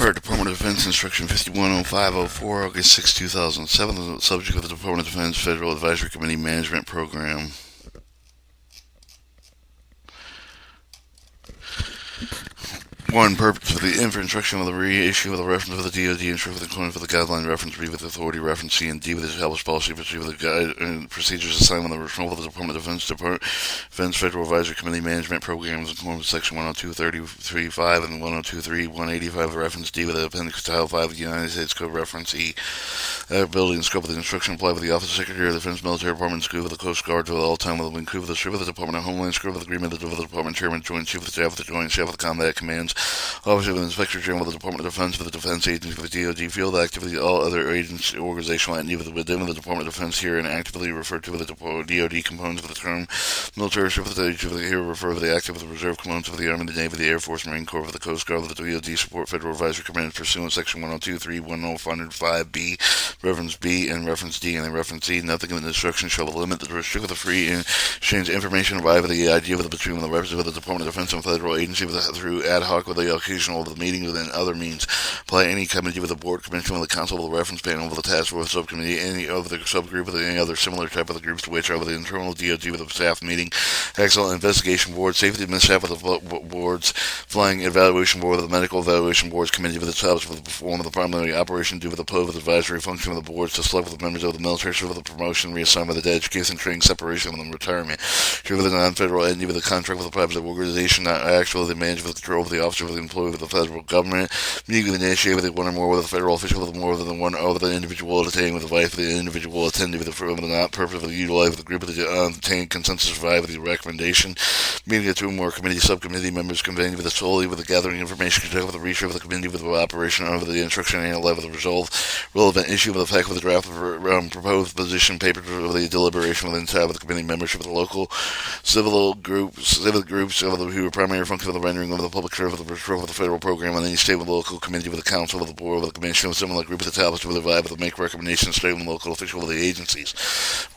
Per Department of Defense Instruction 510504, August 6, 2007, the subject of the Department of Defense Federal Advisory Committee Management Program. One, purpose for the instruction of the reissue of the reference for the DoD instruction for the component for the guideline reference B with authority reference C and D with established policy for the guide and procedures assigned with the responsible of the Department of Defense Federal Advisory Committee Management Programs in accordance with Section 102.33.5 and 102.3.185 reference D with the appendix Title 5 of the United States Code reference E. Ability and scope of the instruction apply with the Office of Secretary of the Defense Military Department, School with the Coast Guard to all time with the Wing Crew with the Ship with the Department of Homeland Security with the Agreement with the Department Chairman, Joint Chief of the Staff with the Joint Staff with the Combat Commands, Officer of the Inspector General with the Department of Defense for the Defense Agency for the DoD, field activity, all other agency organizational entity within the Department of Defense here and actively referred to with the DoD components of the term military service here refer to the active of the reserve components of the Army, the Navy, the Air Force, Marine Corps, of the Coast Guard, with the DoD support Federal Advisory Command pursuant to Section 102.3.105B, reference B and reference D and then reference E. Nothing in the instruction shall limit the restrict the free exchange information arrive at the idea of the between the representative of the Department of Defense and federal agency through ad hoc with the occasional of the meeting within other means. Apply any committee with the board, commission with the council, with the reference panel, with the task force subcommittee, any of the subgroup with any other similar type of the groups to which are with the internal DoD with the staff meeting, excellent investigation board, safety administrative with the boards, flying evaluation board with the medical evaluation boards, committee with the established with the perform of the primary operation due with the PO with the advisory function of the boards to select with the members of the military, with the promotion, reassignment of the education, training, separation, and retirement. With the non-federal entity with the contract with the private organization, not actually the manager with control of the officer with the employee with the federal government, meeting with the initiate with one or more with a federal official with more than one over the individual attending with the wife of the individual attending with the not purpose of the utilize with the group of the obtain consensus survive with the recommendation, meeting of two or more committee subcommittee members convening with the solely with the gathering information conduct with the research of the committee with the operation over the instruction and level of the resolve relevant issue with the fact with the draft of proposed position paper of the deliberation within inside of the committee membership of the local civic groups who are primary function of the rendering of the public service of the federal program on any state with the local committee with the council with the board with the commission with similar group established with the vibe with the make recommendations state with the local official with the agencies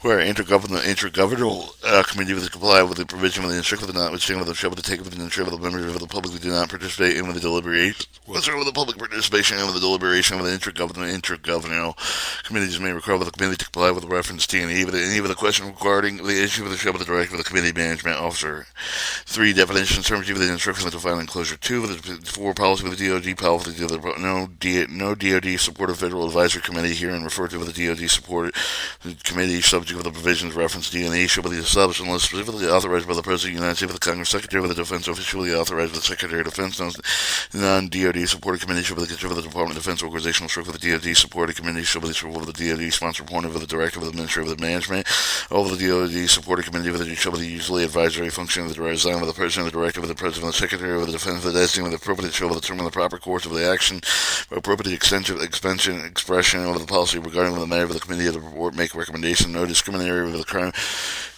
where intergovernmental committee with the comply with the provision of the instruction with the notwithstanding with the show with the take of the ensure with the members of the public who do not participate in with the deliberation whatsoever with the public participation and with the deliberation with the intergovernmental committees may require with the committee to comply with the reference to any of the question regarding the issue with the show with the director of the committee management officer. 3. Definitions, terms of the instructions to file enclosure. 2. 4. Policy with the DoD, policy with the no DoD supported federal advisory committee here and referred to with the DoD supported committee subject of the provisions reference D and E shall be established unless specifically authorized by the President of the United States with the Congress, Secretary of the Defense, officially authorized by the Secretary of Defense. Non-DoD supported committee shall be the control of the Department of Defense organizational structure of the DoD supported committee shall be the control of the DoD sponsored appointed of the Director of the Ministry of the Management. All of the DoD supported committee with the shall be the usually advisory function of the design of the President, the Director of the President, the Secretary of the Defense, the designating of the appropriate shall determine the proper course of the action, appropriate extension, expression of the policy regarding the matter of the committee of the report, make recommendation, no discriminatory with the crime.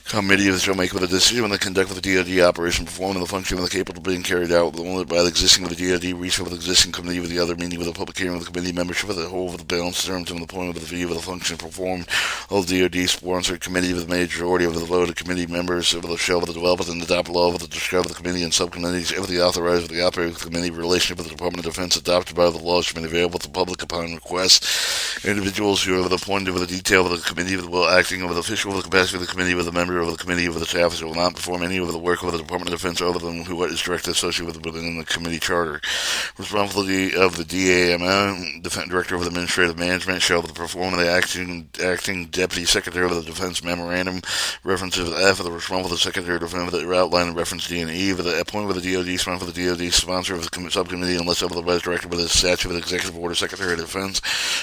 Committee shall make with a decision on the conduct of the DoD operation, performing the function of the capable of being carried out only by the existing of the DoD, reach with the existing committee with the other, meaning with the public hearing of the committee membership of the whole of the balance terms and the point of the view of the function performed. All DoD sponsored committee with the majority of the voted committee members of the shall of the development and adopt law of the discover of the committee and subcommittees if the authorized of the operating committee relationship with the Department of Defense adopted by the laws should be available to the public upon request. Individuals who are appointed with the detail of the committee will acting over the official of the capacity of the committee with a member of the committee of the officer will not perform any of the work of the Department of Defense other than who is directly associated within the committee charter. Responsibility of the DAMO, Director of the Administrative Management, shall perform the acting Deputy Secretary of the Defense Memorandum, references F of the responsible of the Secretary of Defense that are outlined in reference D and E, with the appointment of the DoD sponsor of the DoD sponsor of the subcommittee unless otherwise directed by the statute of the Executive Order, Secretary of Defense,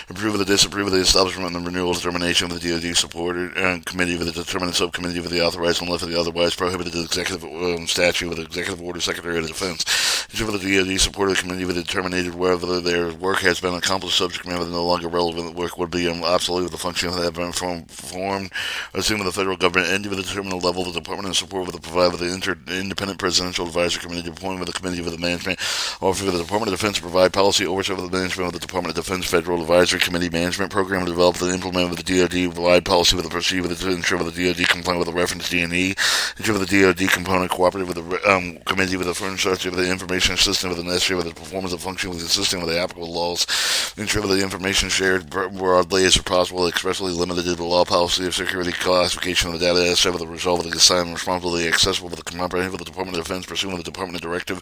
approve of the disapprove of the establishment and the renewal determination of the DoD supported committee with the determined subcommittee with the authorized unless the otherwise prohibited the executive statute with the Executive Order, Secretary of Defense. Issue of the DoD supported committee with determined whether their work has been accomplished, subject matter no longer relevant work would be obsolete with the function that have been performed, assuming the federal government and with the determined level of the department and support with the provide with the independent presidential advisory committee appointed with the committee with the management, offer the Department of Defense to provide policy oversight of the management of the Department of Defense Federal Advisory Committee management program, develop and implement with the DoD wide policy with the proceed with the ensure with the DoD complying with the reference D and E, ensure with the DoD component cooperative with the committee with the furniture of the information information system with the necessary with the performance of function with consistent with the applicable laws. Ensure that the information shared broadly as possible, expressly limited to the law, policy of security, classification of the data, etc. with the result of the assignment responsibility accessible with the comprehensive with the Department of Defense pursuant with the Department Directive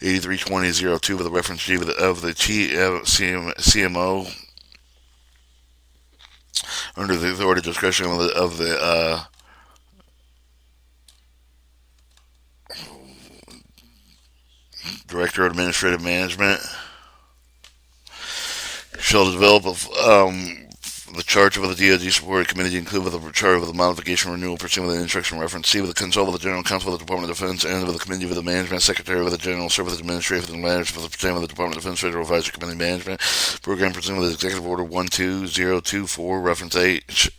832002 with the reference G of the CMO under the authority discretion of the Director of Administrative Management shall develop the charge of the DoD Supported Committee include with the charge of the modification renewal pursuant with the instruction reference C with the consult with the General Counsel of the Department of Defense and with the Committee with the Management Secretary with the General Service Administrative and Management with the Department of Defense Federal Advisory Committee Management Program pursuant with Executive Order 12024 reference H.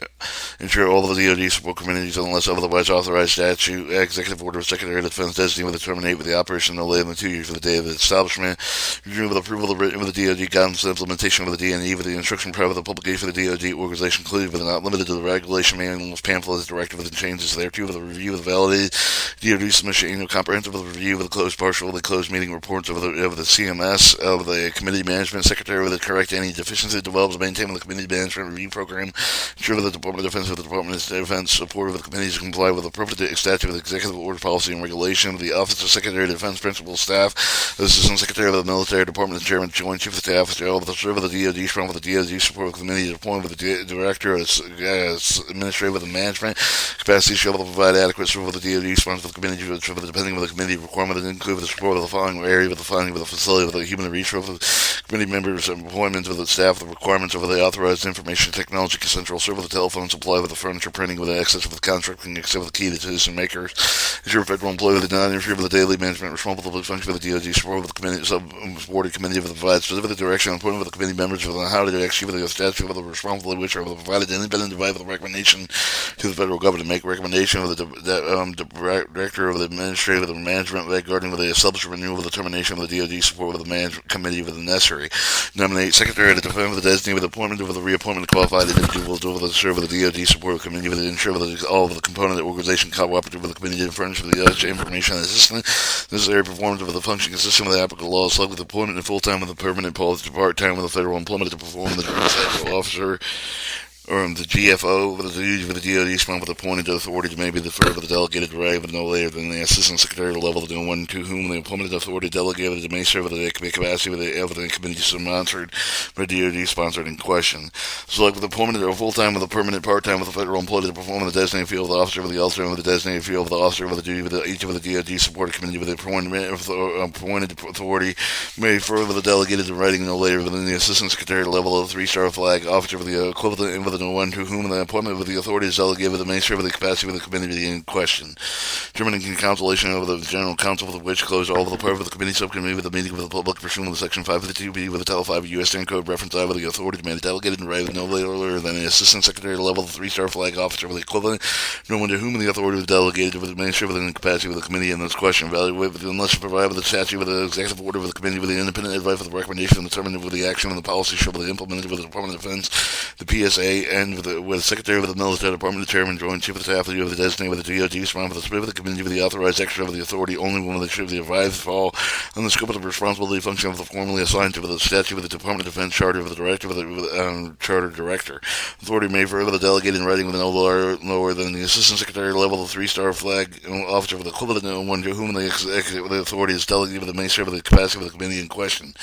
Ensure all of the DoD Support Committees unless otherwise authorized statute Executive Order of Secretary of Defense designated with the terminate with the operation no later than 2 years of the day of its establishment. Review with approval of written with the DoD guidance and implementation of the DNE with the instruction prior with the publication of the DoD organization included but not limited to the regulation manuals, pamphlets, directive with the changes thereto with a review of the validated DoD submission annual comprehensive with a review of the closed partial the closed meeting reports of the CMS of the Committee Management Secretary with the correct any deficiency develops maintain with the Committee Management Review Program. Ensure that the Department of Defense with the Department of Defense support of the committees to comply with the appropriate statute with executive order policy and regulation of the Office of Secretary of Defense Principal Staff, the Assistant Secretary of the Military Department, the Chairman, Joint Chief of Staff, the Server of the DoD, strong with the DoD support of the committee, appointed with the Director of Administrative with the Management capacity shall provide adequate support with the DoD, sponsored with the committee, depending on the committee requirement, and include with the support of the following area with the funding with the facility with the human resource with the committee members and appointments with the staff, the requirements of the authorized information technology central server, the telephone supply with the furniture printing with the access with the contracting except with the key to citizen makers. Ensure federal employee with the non-interfere with the daily management responsible for the function of the DoD support with the committee sub-supported committee with the provide specific direction and appointment with the committee members with how to execute with the statute with the responsibility which are provided independent divide with the recommendation to the federal government to make recommendation of the Director of the Administrative Management regarding with the establishment renewal of the termination of the DoD support with the management committee with the necessary. Nominate Secretary of the Defense with the designee with the appointment of the reappointment of qualified individuals to the serve with the DoD support committee with the ensure with all of the component organization cooperative with the committee to furnish with the information and assistance necessary performance of the function consistent with the applicable laws, select with appointment in full-time with the permanent policy to part-time with the federal employment to perform the federal officer or the GFO with the duties of the DoD spun with appointed authority to maybe the third of the delegated right of no later than the assistant secretary level of the one to whom the appointed authority delegated to may serve with the capacity with the evident committee sponsored by DoD sponsored in question. Select with appointment or full-time with a permanent part-time with the federal employee to perform in the designated field of the officer with the alternate with the designated field of the officer with the duty with each of the DoD supported committee with the appointed authority may further the delegated in writing no later than the assistant secretary level of the 3-star flag officer with the equivalent and with the one to whom the appointment with the authority is delegated with the minister with the capacity of the committee in question. Determining consultation over the general counsel with which closed all of the part of the committee subcommittee with the meeting with the public pursuant to Section 552B with the Title 5 U.S. Stand Code reference I with the authority to be delegated in writing no later than the assistant secretary level of the 3-star flag officer with the equivalent, no one to whom the authority was delegated with the minister within the capacity of the committee in this question. Evaluate unless provided with the statute with the executive order of the committee with the independent advice with the recommendation and determined with the action and the policy shall be implemented with the Department of Defense, the PSA, and with the Secretary of the Military Department, the Chairman, Joint Chief of Staff, the designated with the DoD, surrounded with the spirit of the committee with the authorized extra of the authority, only one of the should be advised fall on the scope of the responsibility function of the formally assigned to the statute with the Department of Defense charter of the director of the charter director. Authority may further the delegated in writing with no lower than the assistant secretary level of the 3-star flag officer with the equivalent of one to whom the authority is delegated with the minister of the capacity of the committee in question.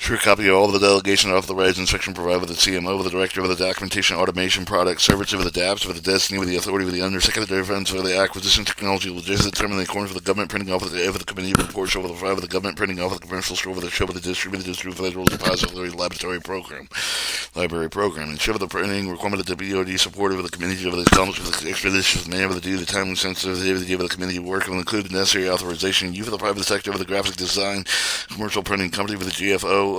True copy of all of the delegation authorized instruction provided with the CMO, with the Director of the Documentation Automation Product Service, with the DAPS, with the designee, with the authority, with the Undersecretary of Defense, with the Acquisition Technology, Logistics, determined in accordance with the government printing office, with the committee report, show with the file, with the government printing office, the commercial store, with the show with the distributed through federal depository library program, and show with the printing requirement of the BOD supported with the committee of the accomplishment with the expeditious manner with the due, the timely sensitivity of the committee work, and include the necessary authorization, use of the private sector with the graphic design, commercial printing company with the GFO,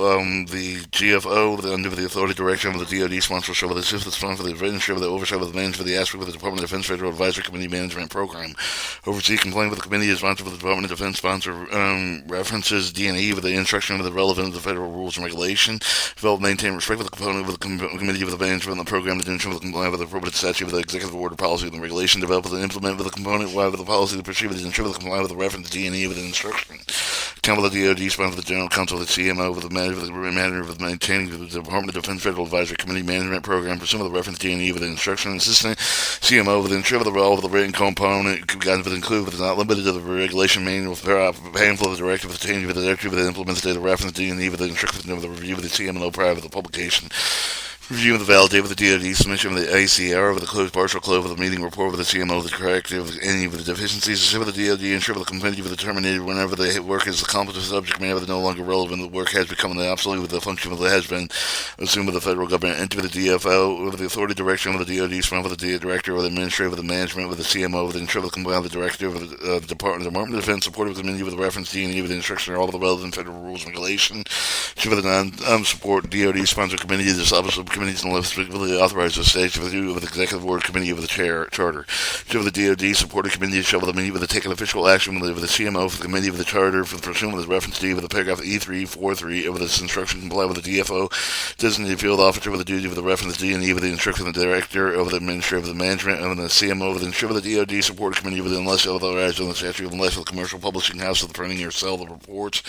the GFO, under the authority direction of the DoD sponsor, shall assist the sponsor for the administrative, the oversight of the management of the aspect of the Department of Defense Federal Advisory Committee Management Program. Oversee complaint with the committee is sponsored for the Department of Defense sponsor references D&E with the instruction of the relevant of the federal rules and regulation. Develop, maintain, respect with the component of the committee with the management of the program to ensure with the compliance with the appropriate statute with the executive order policy and the regulation. Develop and implement with the component with the policy to proceed with the ensure with the compliance with the reference D&E with the instruction. Account with the DoD sponsor the General Counsel of the CMO with the manager of maintaining the Department of Defense Federal Advisory Committee Management Program pursuant to the reference D&E with the instruction. Assistant CMO with the ensure with the role of the written component guidance with include but is not limited to the regulation manual handful of the directive with the change of the directive with the implement the data reference D&E with the instruction of the review of the CMO prior to the publication. Review of the validate with the DoD submission of the ACR with the close partial close of the meeting report with the CMO with the corrective of any of the deficiencies. Assist with the DoD ensure with the complaint with the terminated whenever the work is accomplished the subject matter is no longer relevant. The work has become obsolete with the function of the has been assumed by the federal government. Enter with the DFO with the authority direction with the DoD sponsor with the director with the administrator with the management with the CMO with the ensure with the compliance with the director of the Department of Defense supported with the committee with the reference D&E with the instruction of all of the relevant federal rules and regulations. Ensure with the non-support DoD sponsor committee the subcommittees and list authorized the state with the executive board committee of the charter. Show the DoD supported committee shall with the take an official action with the CMO for the committee of the charter for the pursuant with the reference D with the paragraph E343 with this instruction comply with the DFO designated field officer with the duty of the reference D&E with the instruction of the director of the administrator of the management and the CMO with the ensure with the DoD supported committee with unless authorized on the statute unless with the commercial publishing house of the printing or sale of reports.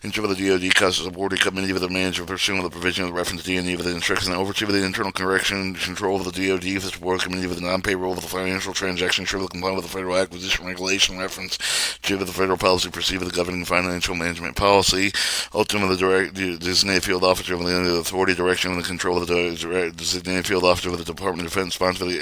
Ensure with the DoD custom supported committee with the manager pursuant with the provision of the reference D&E with the instruction and oversee with the internal correction control of the DoD with the support committee with the non-payroll with the financial transaction ensure with the compliance with the federal acquisition regulation reference to the federal policy proceed with the governing financial management policy. Ultimately, the designated field officer with the authority direction and the control of the designated field officer with the Department of Defense sponsor the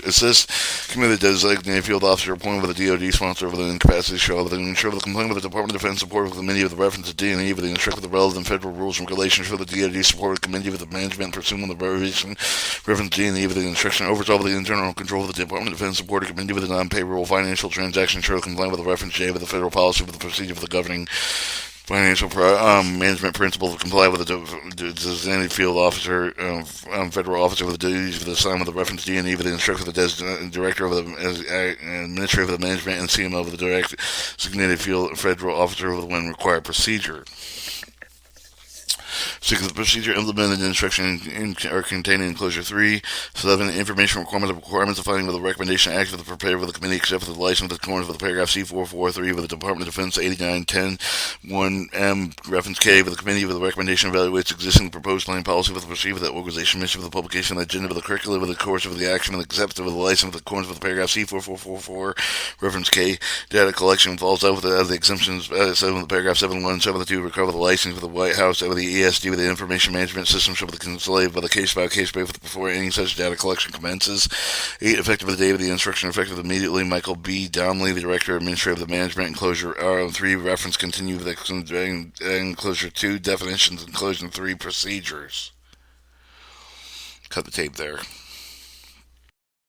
assist committee designated field officer appointed with the DoD sponsor with the incapacity shall with the ensure with the complaint with the Department of Defense support with the committee with the reference to D&E with the instruct with the relevant federal rules and regulations for the DoD support with the committee with the management pursuant with the reference D&E with the instruction oversaw with the internal control of the Department of Defense support committee with the non-payroll financial transaction ensure complying with the reference J with the federal policy with the procedure for the governing financial management principle to comply with the designated field officer, federal officer with the duties of the assignment with the reference D&E with the instruction of the director of the administrator of the management and CMO with the designated field federal officer with when required procedure. 6. The procedure implemented in instruction are contained in enclosure 3. 7. Information requirements defining with the recommendation act for the prepared with the committee except for the license with the corners with the paragraph C443 with the Department of Defense 8910 1M reference K with the committee with the recommendation evaluates existing proposed plan policy with the procedure with the organization mission with the publication agenda with the curriculum with the course of the action with the acceptance with the license with the corners with the paragraph C4444 reference K. Data collection falls out with the exemptions 7 with the paragraph 71772 recover the license with the White House with the ESD with the information management system shall be consolidated by the case-by-case basis before any such data collection commences. 8. Effective the day of the instruction, effective immediately. Michael B. Donnelly, the Director Administrative of the Management, Enclosure R3, reference continue with Enclosure 2, definitions, Enclosure 3, procedures. Cut the tape there.